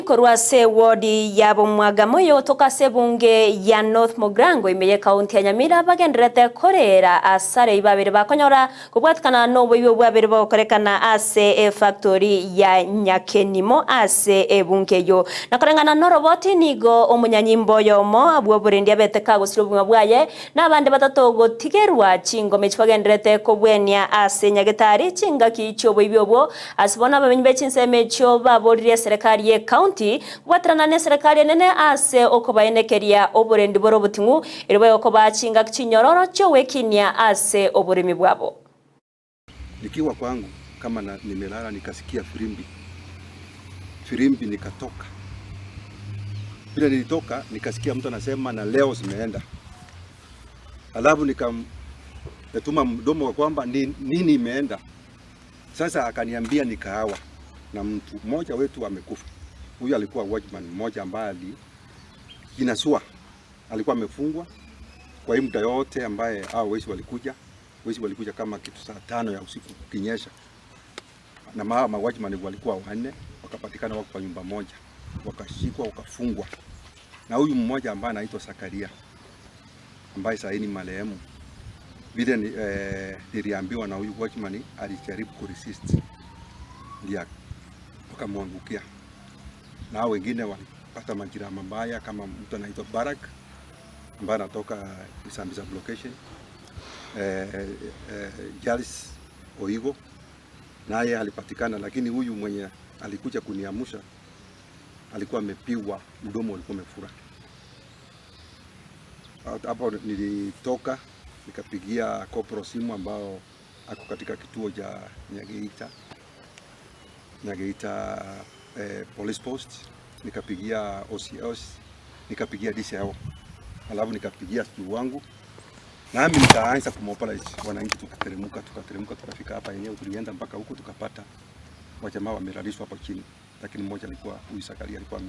korwase wodi ya Bomwagamoyo tokase bunge ya North Mogrango imeye kaunti ya Nyamira bagenderete korera asare ibabere bakonyora kubwatikana no bwiwe bwabere bakorekana ase factory ya Nyakenimo ase bungeyo nakorengana no roboti nigo omunyanyimbo yomo abwo burendi abeteka gusiro bumwe bwaye nabande batatogo tigerwa chingome chwagenderete kobwenia ase nyagetari chinga kicho bwibyo asibona bamenyi bechinseme cyo baborire serikali ye county watrana ne serikali nene ase okobaenekeria oburendi borobutingu irwe okobachinga kinyororo cyo wekinia ase oburimi bwabo. Nikiwa kwangu kama nimelala nikasikia firimbi nikatoka. Bila nilitoka nikasikia mtu anasema na leo zimeenda. Alafu nikamtuma mdomo kwa kwamba nini imeenda. Sasa akaniambia nikahawa na mtu mmoja wetu amekufa. Huyu alikuwa watchman mmoja ambaye kinasua alikuwa amefungwa kwa hii muda yote ambaye wezi walikuja kama kitu saa 5 ya usiku kinyesha. Na watchman walikuwa 4 wakapatikana wako kwa nyumba moja, wakashikwa wakafungwa. Na huyu mmoja ambaye anaitwa Sakaria ambaye sasa ni marehemu, vile niliambiwa na huyu watchman alijaribu kuresist ndio wakamwangukia. Na wengine walipata majira mabaya kama mtu anaitwa Barak ambaye anatoka Kisii location, Jalis Oigo naye alipatikana, lakini huyu mwenye alikuja kuniamusha alikuwa amepigwa, mdomo ulikuwa umefura. Hapo nilitoka nikapigia kopro simu ambao ako katika kituo cha Nyageita police post, nikapigia OCS, nikapigia DCO, alafu nikapigia siku wangu, nami nikaanza kumobilize wananchi. Tukateremka tukafika hapa yenyewe, tulienda mpaka huko tukapata wajamaa wamerarishwa hapo chini, lakini mmoja alikuwa huyu Sakaria alikuwa